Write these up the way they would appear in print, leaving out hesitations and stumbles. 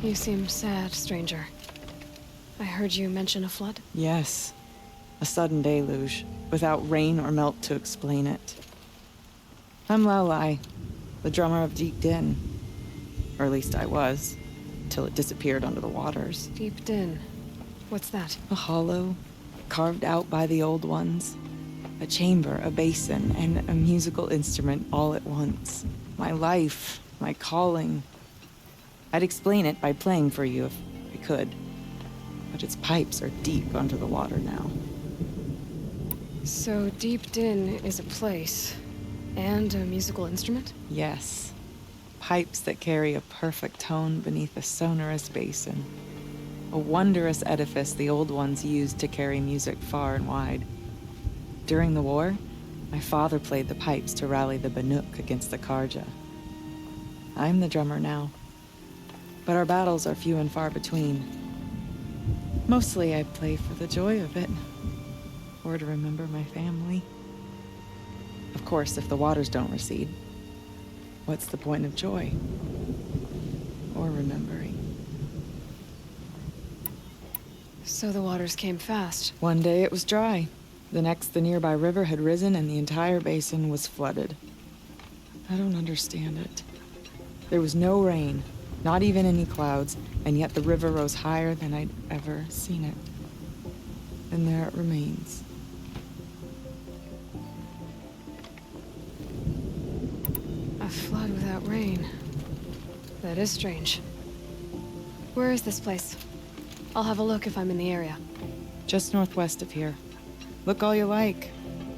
You seem sad, stranger. I heard you mention a flood? Yes. A sudden deluge, without rain or melt to explain it. I'm Lalai, the drummer of Deep Din. Or at least I was, till it disappeared under the waters. Deep Din. What's that? A hollow, carved out by the old ones. A chamber, a basin, and a musical instrument all at once. My life, my calling. I'd explain it by playing for you if I could. But its pipes are deep under the water now. So Deep Din is a place, and a musical instrument? Yes. Pipes that carry a perfect tone beneath a sonorous basin. A wondrous edifice the old ones used to carry music far and wide. During the war, my father played the pipes to rally the Banuk against the Karja. I'm the drummer now. But our battles are few and far between. Mostly I play for the joy of it. Or to remember my family. Of course, if the waters don't recede, what's the point of joy? Or remembering? So the waters came fast. One day it was dry. The next, the nearby river had risen and the entire basin was flooded. I don't understand it. There was no rain, not even any clouds, and yet the river rose higher than I'd ever seen it. And there it remains. A flood without rain. That is strange. Where is this place? I'll have a look if I'm in the area. Just northwest of here. Look all you like,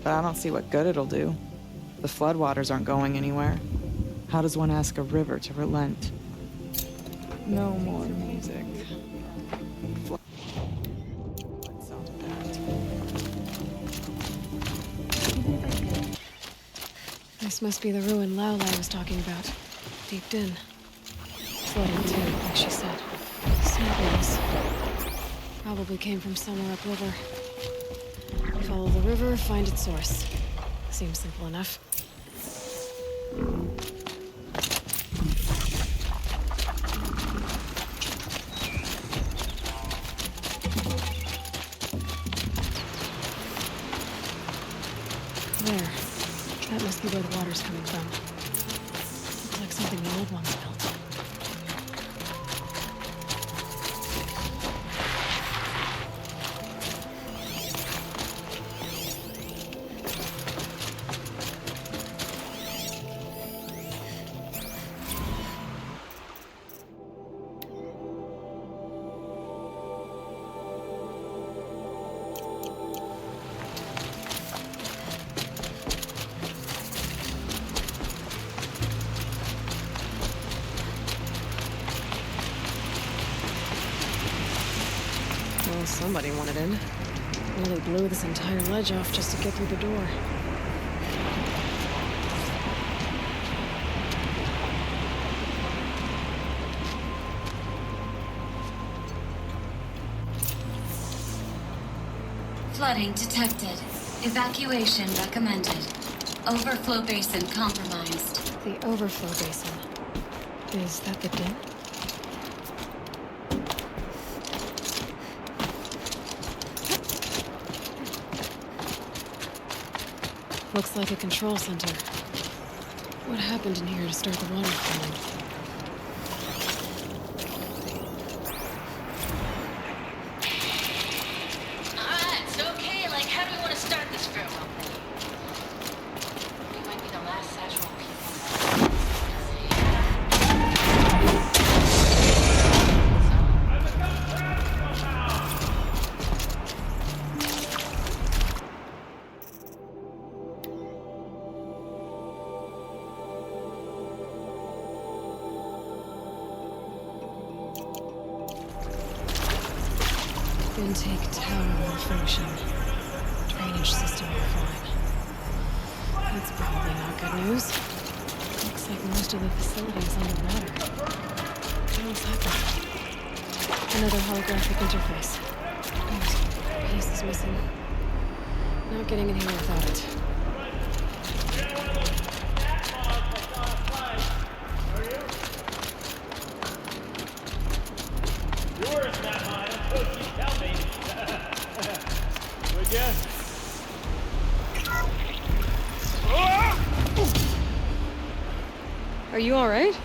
but I don't see what good it'll do. The floodwaters aren't going anywhere. How does one ask a river to relent? No more music. This must be the ruin Laolai was talking about. Deep Din. Flooding too, like she said. Snappings. Probably came from somewhere upriver. Follow the river, find its source. Seems simple enough. There. That must be where the water's coming from. Looks like something the old ones built. Well, somebody wanted in. Nearly blew this entire ledge off just to get through the door. Flooding detected. Evacuation recommended. Overflow basin compromised. The overflow basin. Is that the din? Looks like a control center. What happened in here to start the water flowing? It's okay. Like, how do we want to start this farewell thing? We might be the last Szechuan people. Intake tower malfunction. Drainage system offline. That's probably not good news. Looks like most of the facility is underwater. What's happening? Another holographic interface. Good. Piece is missing. Not getting in here without it. not mine until you tell me. Would ya? Are you all right?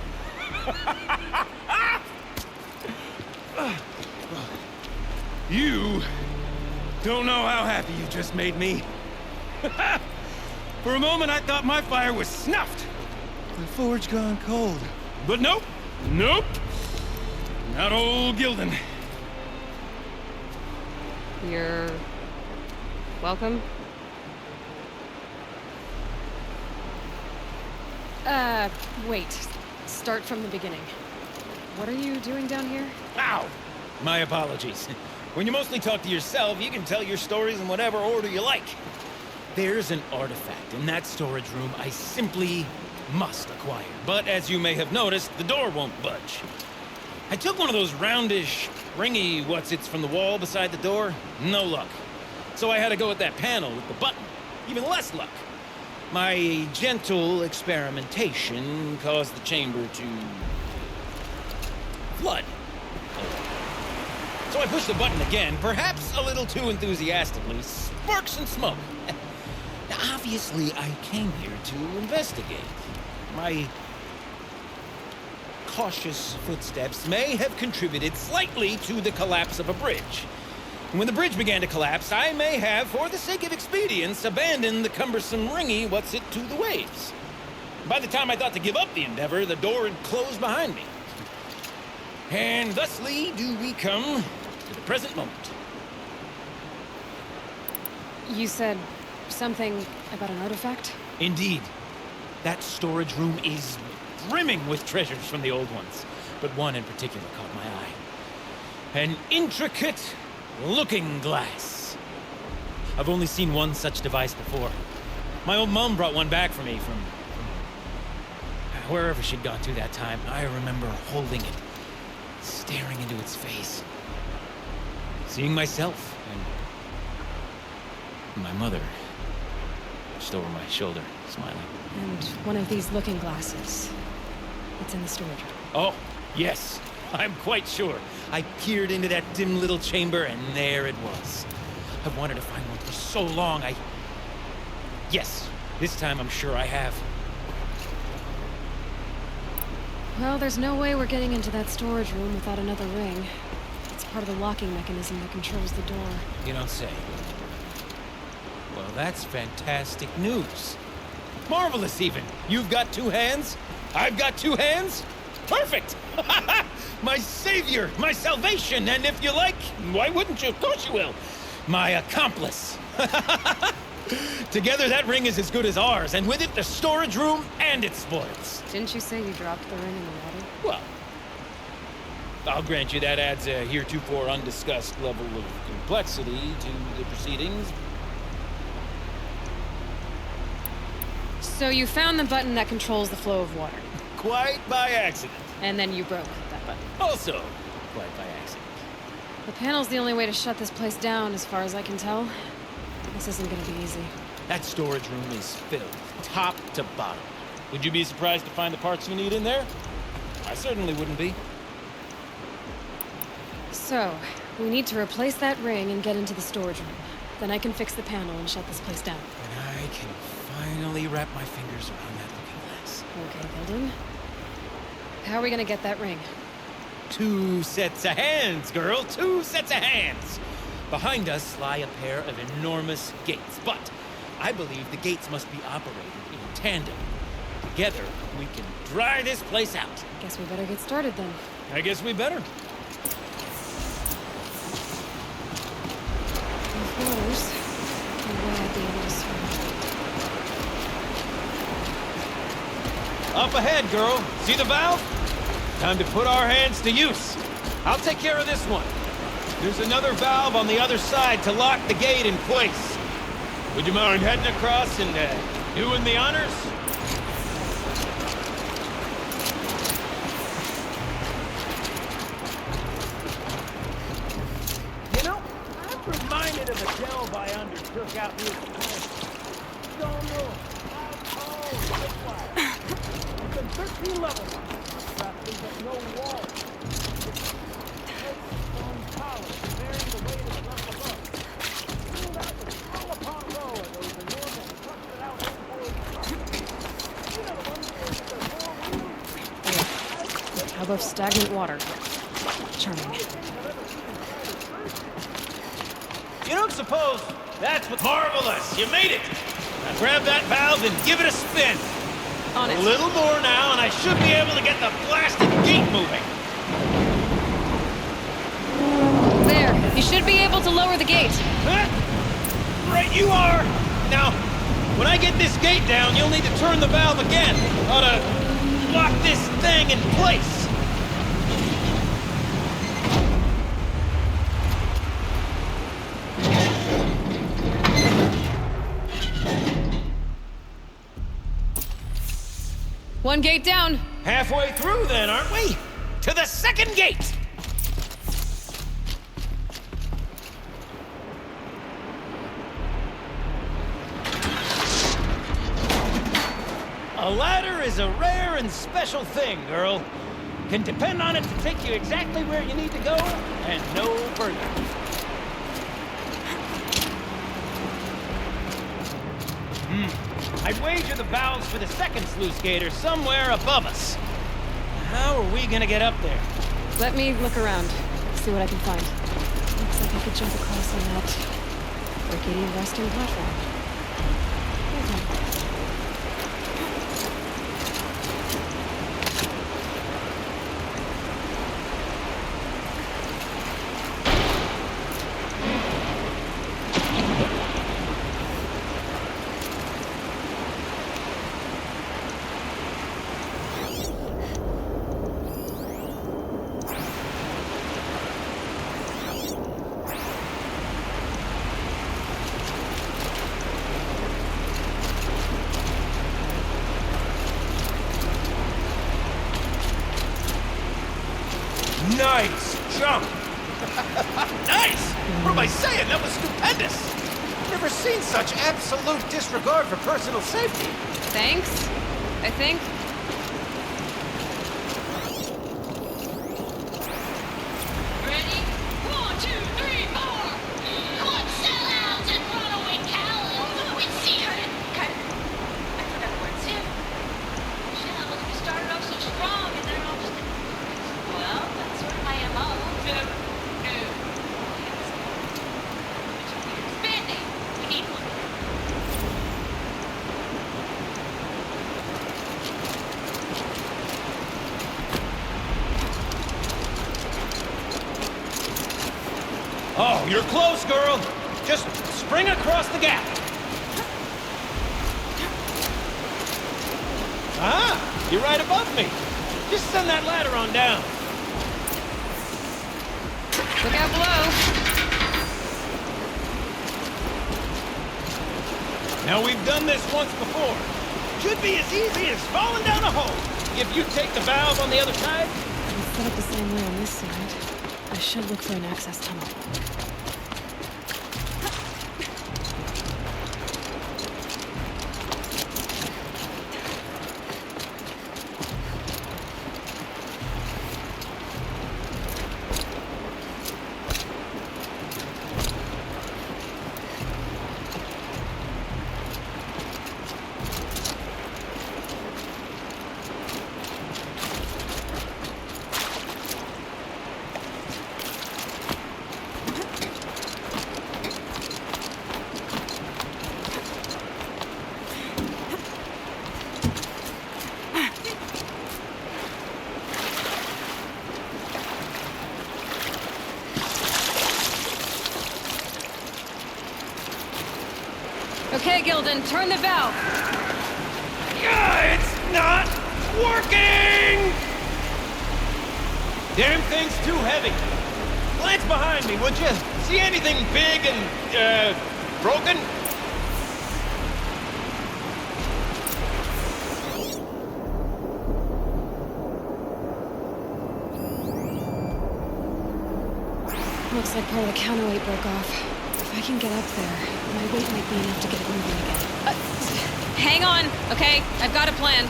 You don't know how happy you just made me. For a moment, I thought my fire was snuffed. The forge gone cold. But nope. Nope. Not old Gildan. You're welcome. Wait. Start from the beginning. What are you doing down here? Ow! My apologies. When you mostly talk to yourself, you can tell your stories in whatever order you like. There's an artifact in that storage room I simply must acquire. But as you may have noticed, the door won't budge. I took one of those roundish, ringy what's-its from the wall beside the door. No luck. So I had to go with that panel with the button. Even less luck. My gentle experimentation caused the chamber to flood. So I pushed the button again, perhaps a little too enthusiastically. Sparks and smoke. Now, obviously, I came here to investigate. My cautious footsteps may have contributed slightly to the collapse of a bridge. And when the bridge began to collapse, I may have, for the sake of expedience, abandoned the cumbersome ringy what's-it to the waves. By the time I thought to give up the endeavor, the door had closed behind me. And thusly do we come to the present moment. You said something about an artifact? Indeed. That storage room is brimming with treasures from the old ones, but one in particular caught my eye. An intricate looking glass. I've only seen one such device before. My old mom brought one back for me from wherever she'd gone to that time. I remember holding it, staring into its face, seeing myself and my mother just over my shoulder, smiling. And one of these looking glasses. It's in the storage room. Oh, yes. I'm quite sure. I peered into that dim little chamber, and there it was. I've wanted to find one for so long, Yes, this time I'm sure I have. Well, there's no way we're getting into that storage room without another ring. It's part of the locking mechanism that controls the door. You don't say. Well, that's fantastic news. Marvelous, even. You've got two hands. I've got two hands. Perfect! My savior, my salvation, and if you like, why wouldn't you? Of course you will. My accomplice. Together, that ring is as good as ours, and with it, the storage room and its spoils. Didn't you say you dropped the ring in the water? Well, I'll grant you that adds a heretofore undiscussed level of complexity to the proceedings. So you found the button that controls the flow of water. Quite by accident. And then you broke that button. Also, quite by accident. The panel's the only way to shut this place down, as far as I can tell. This isn't gonna be easy. That storage room is filled, top to bottom. Would you be surprised to find the parts you need in there? I certainly wouldn't be. So, we need to replace that ring and get into the storage room. Then I can fix the panel and shut this place down. And I can finally wrap my fingers around that looking glass. Okay, Gildan. How are we gonna get that ring? 2 sets of hands, girl. 2 sets of hands. Behind us lie a pair of enormous gates, but I believe the gates must be operated in tandem. Together, we can dry this place out. Guess we better get started then. I guess we better. With waters, no way I'd be able to swim. Up ahead, girl. See the valve? Time to put our hands to use. I'll take care of this one. There's another valve on the other side to lock the gate in place. Would you mind heading across and doing the honors? You know, I'm reminded of a delve I undertook out near the plant. Don't know how tall it was. It's been 13 levels. Roughly, but no walls. It's tub of stagnant water. Charming. You don't suppose that's what... Marvelous! You made it! Now grab that valve and give it a spin. On it. A little more now, and I should be able to get the blasted gate moving. There. You should be able to lower the gate. Huh? Right you are! Now, when I get this gate down, you'll need to turn the valve again. Ought to lock this thing in place. One gate down. Halfway through then, aren't we? To the second gate! A ladder is a rare and special thing, girl. Can depend on it to take you exactly where you need to go, and no further. I'd wager the valves for the second sluice gate are somewhere above us. How are we gonna get up there? Let me look around. See what I can find. Looks like I could jump across on that rickety western platform. Hold on. Nice jump! Nice! What am I saying? That was stupendous! Never seen such absolute disregard for personal safety. Thanks, I think. Ready? 1, 2, 3, 4! Come on, sellouts and runaway cowards! We see her. Cut. I forgot the word. See her? Shit, look, we started off so strong and then all just... Well, that's sort of my MO. Band-aid. We need one. Oh, you're close, girl. Just spring across the gap. Ah, you're right above me. Just send that ladder on down. Look out below. Now, we've done this once before. Should be as easy as falling down a hole. If you take the valve on the other side. It's set up the same way on this side. I should look for an access tunnel. Okay, Gilden, turn the valve. It's not working! Damn thing's too heavy. Glance behind me, would you? See anything big and, broken? Looks like part of the counterweight broke off. If I can get up there, my weight might be enough to get it moving again. Hang on, okay? I've got a plan.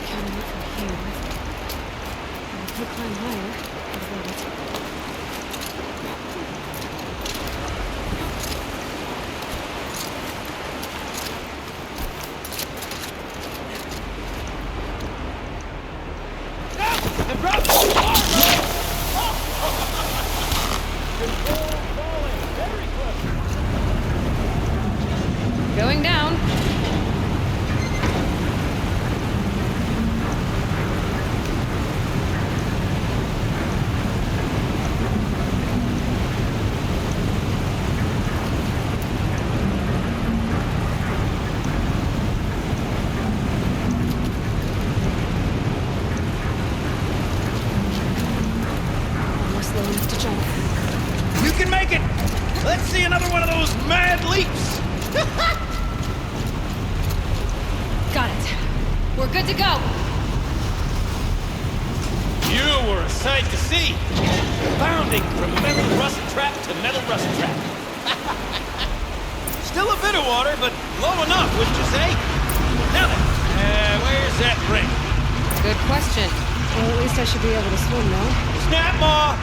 counting it from here. I could climb higher, but avoid it. The problem is hard, right? Control falling. Very close. Going down. Almost low enough to jump. You can make it! Let's see another one of those mad leaps! Got it. We're good to go. You were a sight to see. Bounding from metal rust trap to metal rust trap. Still a bit of water, but low enough, wouldn't you say? Now then, where's that ring? Good question. Well, at least I should be able to swim now. Snap maw!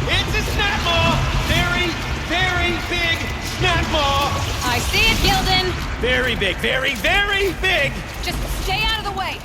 It's a snap maw! Very, very big snap maw! I see it, Gildan. Very big, very, very big! Just stay out of the way.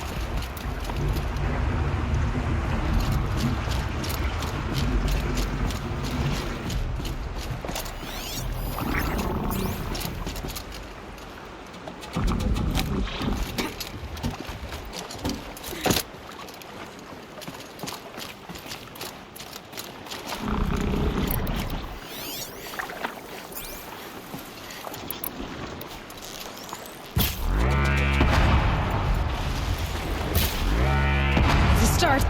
Start.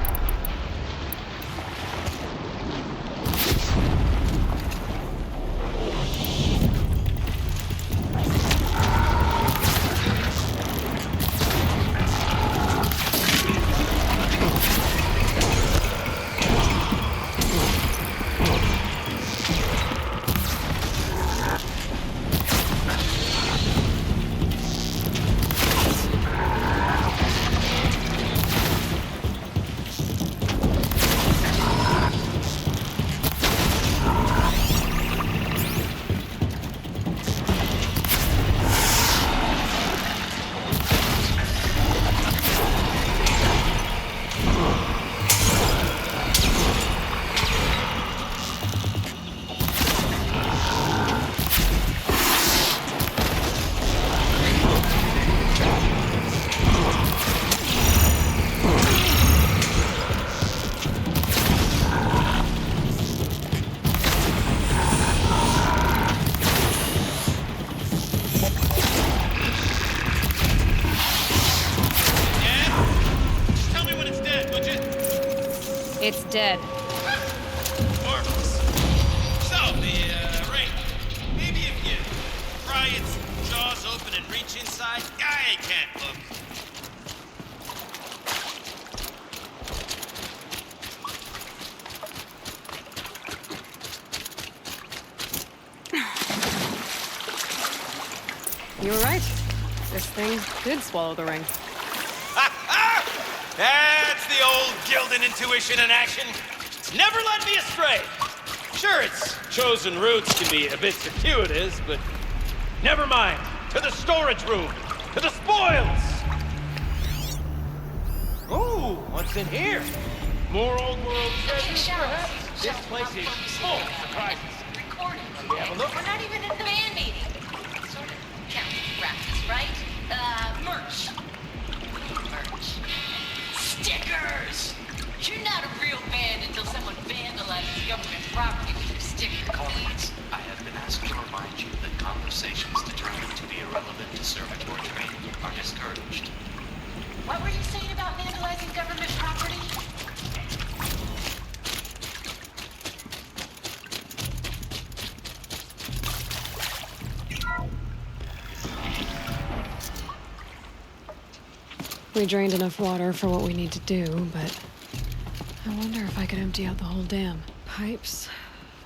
It's dead. Marvelous. So, the ring. Maybe if you pry its jaws open and reach inside, I can't look. You were right. This thing did swallow the ring. That's the old Gildan intuition in action. It's never led me astray. Sure, its chosen routes can be a bit circuitous, but never mind. To the storage room. To the spoils. Ooh, what's in here? More old world treasures, perhaps? This place is full of surprises. Recording. Can we have a look? We're not even in the band meeting. Sort of counting practice, right? Merch. Merch. Stickers! You're not a real band until someone vandalizes government property with your sticker coins. I have been asked to remind you that conversations determined to be irrelevant to servitor training are discouraged. What were you saying about vandalizing government property? We drained enough water for what we need to do, but I wonder if I could empty out the whole dam. Pipes,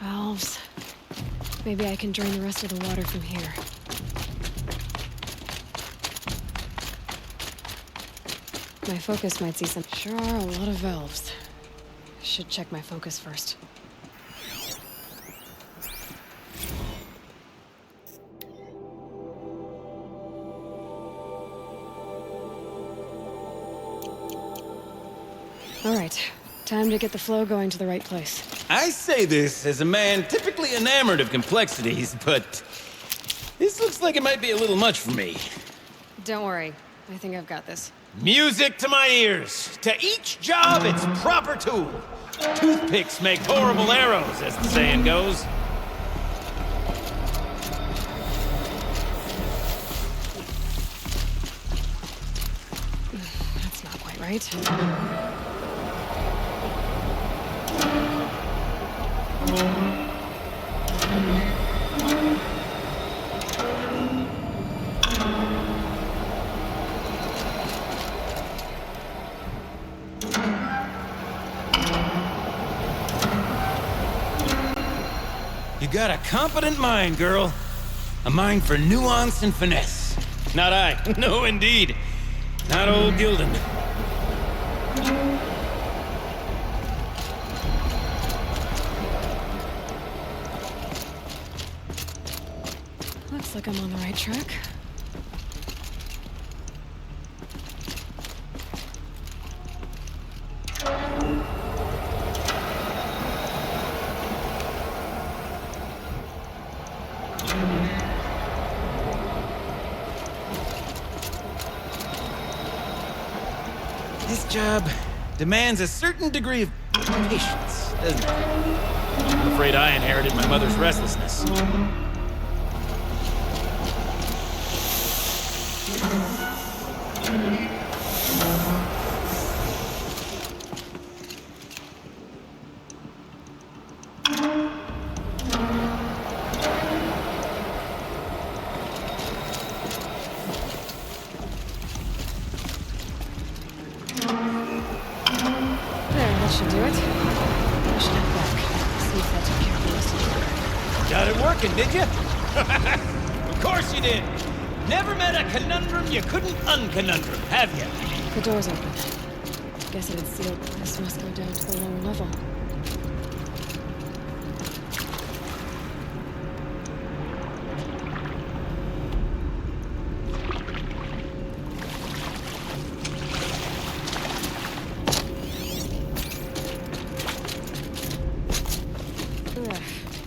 valves. Maybe I can drain the rest of the water from here. My focus might see some. Sure are a lot of valves. Should check my focus first. All right, time to get the flow going to the right place. I say this as a man typically enamored of complexities, but this looks like it might be a little much for me. Don't worry, I think I've got this. Music to my ears. To each job, its proper tool. Toothpicks make horrible arrows, as the saying goes. That's not quite right. You got a competent mind, girl. A mind for nuance and finesse. Not I. No, indeed. Not old Gildan. Looks like I'm on the right track. This job demands a certain degree of patience, doesn't it? I'm afraid I inherited my mother's restlessness. Should do it. I should head back. See if that took care of the rest of the Got it working, did you? Of course you did. Never met a conundrum you couldn't unconundrum, have you? The door's open. Guess it had sealed. This must go down to the lower level.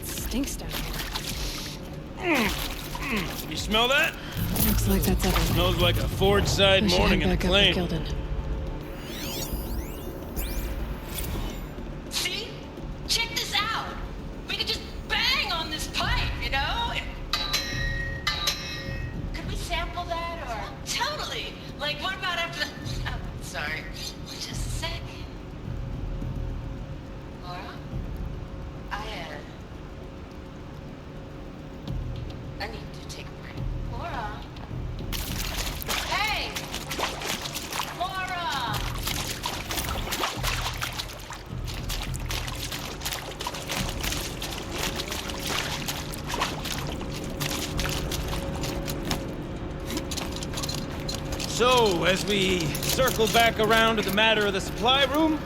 Stinks down here. You smell that? Looks like that's everything. Smells like a forge side I should morning head in a back up claim. to Gildan. See? Check this out. We could just bang on this pipe, you know? Could we sample that or? Totally. Like, what about after the... Oh, sorry. Just a sec. Laura? I need to take a break. Laura? Hey! Laura! So, as we circle back around to the matter of the supply room,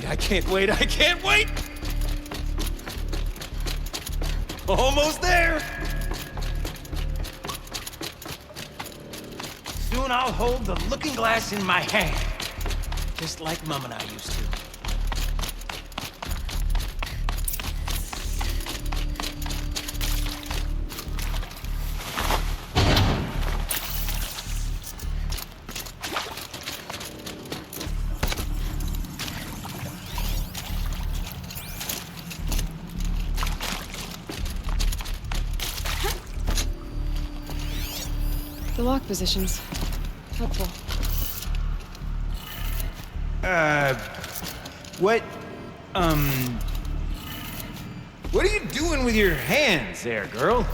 I can't wait, I can't wait! Almost there! Soon I'll hold the looking glass in my hand, just like Mum and I used to. The lock positions. Helpful. What are you doing with your hands there, girl?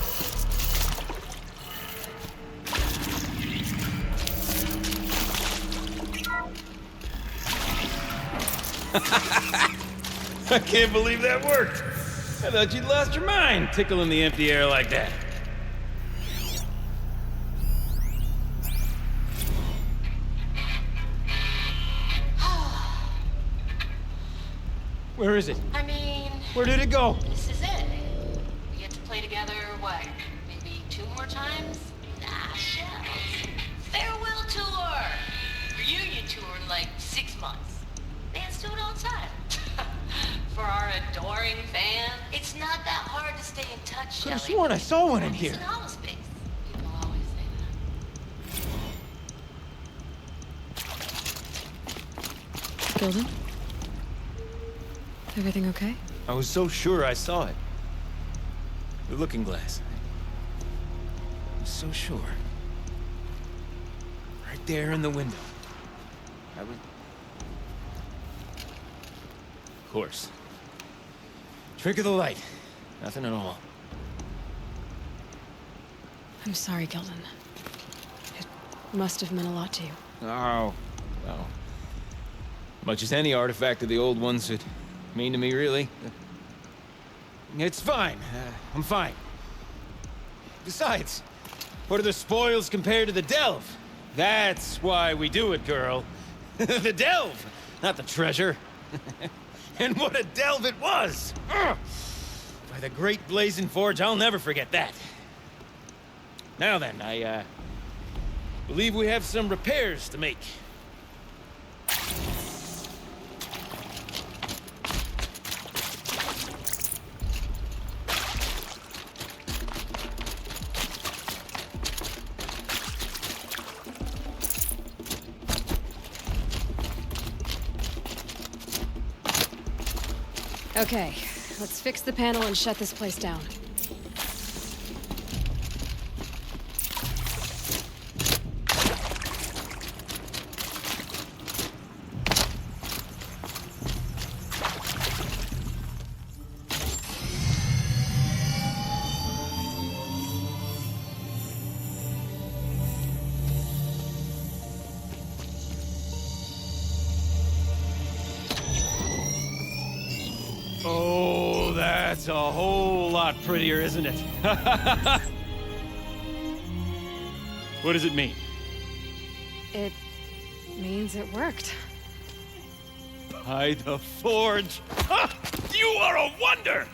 I can't believe that worked. I thought you'd lost your mind, tickling the empty air like that. Where is it? I mean, Where did it go? this is it. We get to play together, what, maybe 2 more times? Nah, shells. Farewell tour! Reunion tour in like 6 months. Bands do it all the time. For our adoring fans, it's not that hard to stay in touch, Could have Shelley. sworn I saw one in It's here. an hollow space. People always say that. Gilden? Everything okay? I was so sure I saw it. The looking glass. I was so sure. Right there in the window. I was... Of course. Trick of the light. Nothing at all. I'm sorry, Gilden. It must have meant a lot to you. Oh. Oh. Much as any artifact of the old ones would mean to me, really. It's fine. I'm fine. Besides, what are the spoils compared to the delve? That's why we do it, girl. The delve, not the treasure. And what a delve it was! Ugh. By the great blazing forge, I'll never forget that. Now then, I believe we have some repairs to make. Okay, let's fix the panel and shut this place down. Oh, that's a whole lot prettier, isn't it? What does it mean? It means it worked. By the forge! Ha! You are a wonder!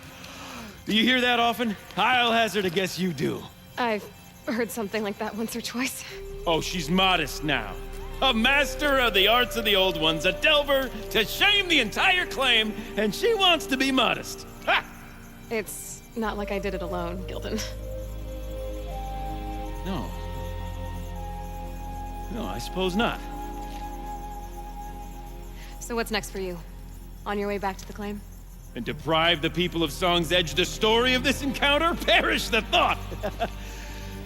Do you hear that often? I'll hazard a guess you do. I've heard something like that once or twice. Oh, she's modest now. A master of the arts of the old ones, a delver to shame the entire claim, and she wants to be modest. Ha! It's not like I did it alone, Gilden. No. No, I suppose not. So what's next for you? On your way back to the claim? And deprive the people of Song's Edge the story of this encounter? Perish the thought!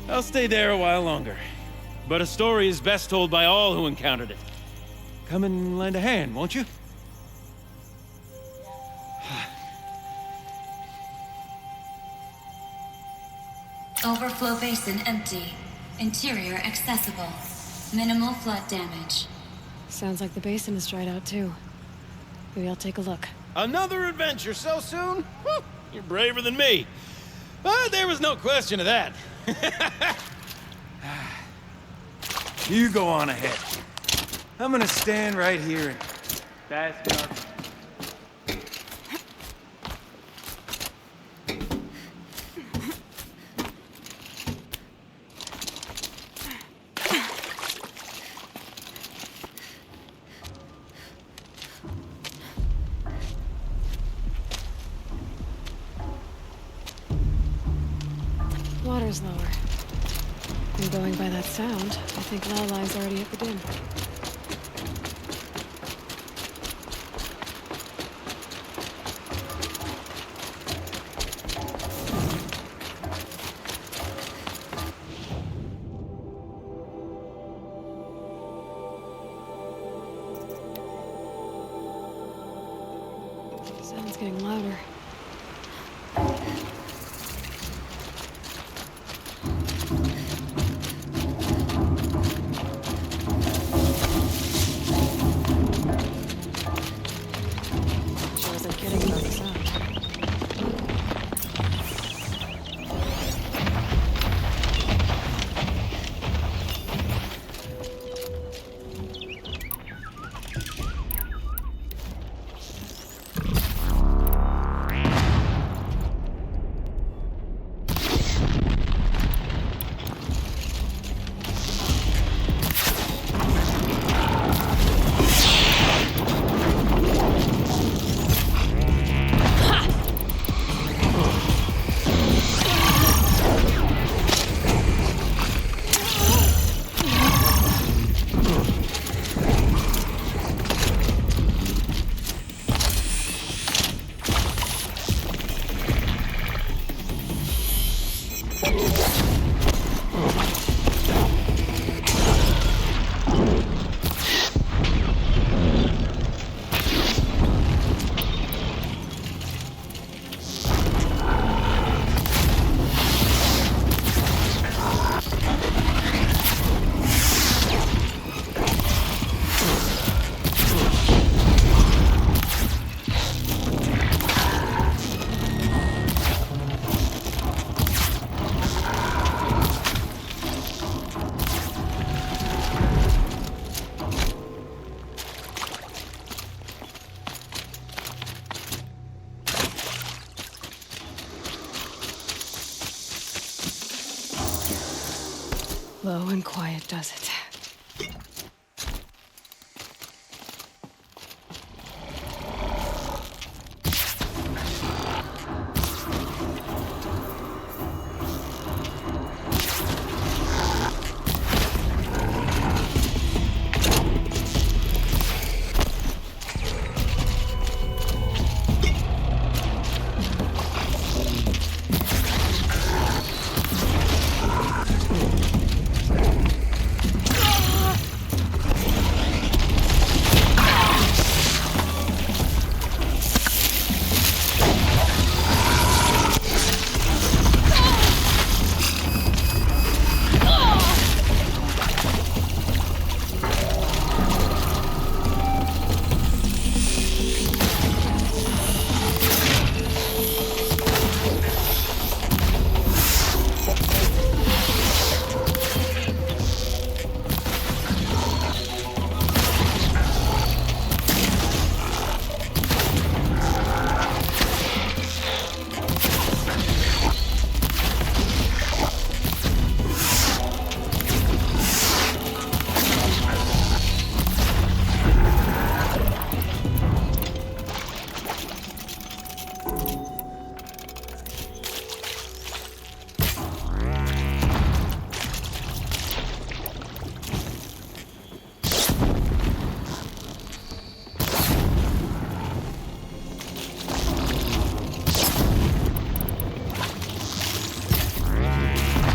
I'll stay there a while longer. But a story is best told by all who encountered it. Come and lend a hand, won't you? Overflow basin empty. Interior accessible. Minimal flood damage. Sounds like the basin is dried out too. Maybe I'll take a look. Another adventure so soon? Whew, you're braver than me. But there was no question of that. You go on ahead. I'm gonna stand right here and bask out. Water's lower. And going by that sound, I think Lala's already at the den. Sound's getting louder. Low and quiet does it.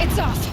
It's off!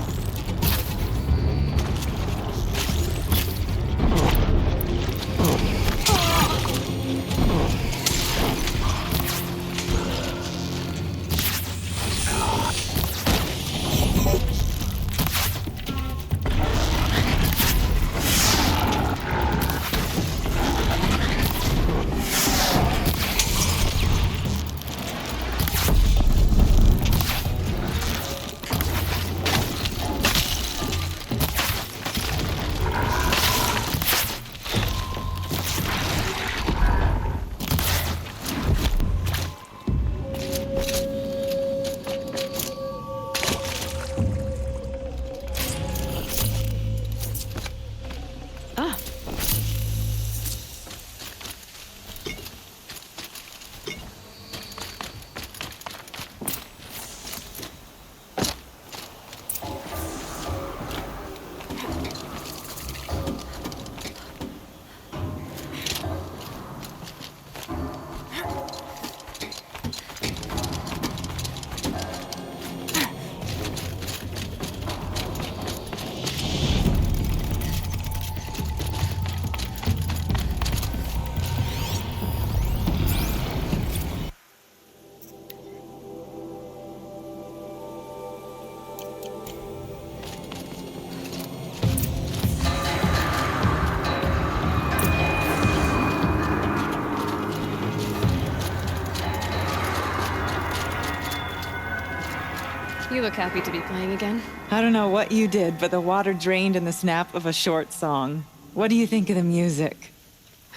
You look happy to be playing again. I don't know what you did, but the water drained in the snap of a short song. What do you think of the music?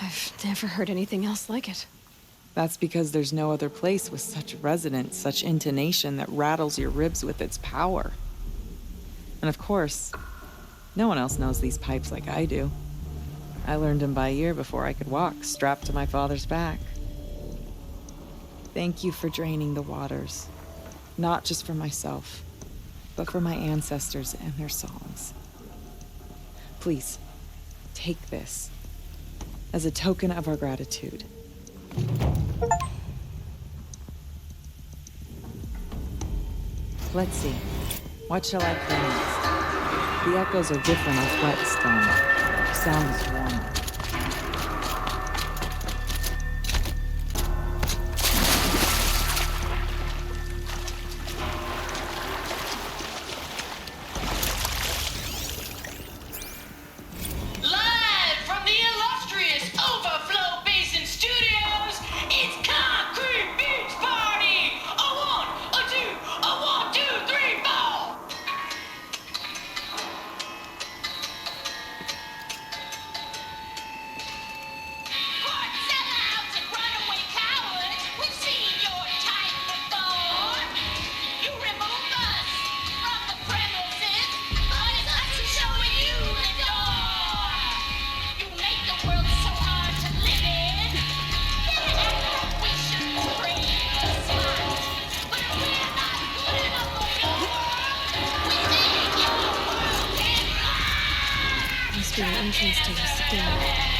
I've never heard anything else like it. That's because there's no other place with such resonance, such intonation that rattles your ribs with its power. And of course, no one else knows these pipes like I do. I learned them by ear before I could walk, strapped to my father's back. Thank you for draining the waters. Not just for myself, but for my ancestors and their songs. Please, take this as a token of our gratitude. Let's see. What shall I play next? The echoes are different on whetstone. Sound is warmer. Live from the illustrious Overflow Basin Studios, it's Concrete Beach Party! A one, a two, a 1, 2, 3, 4! be the entrance to the store.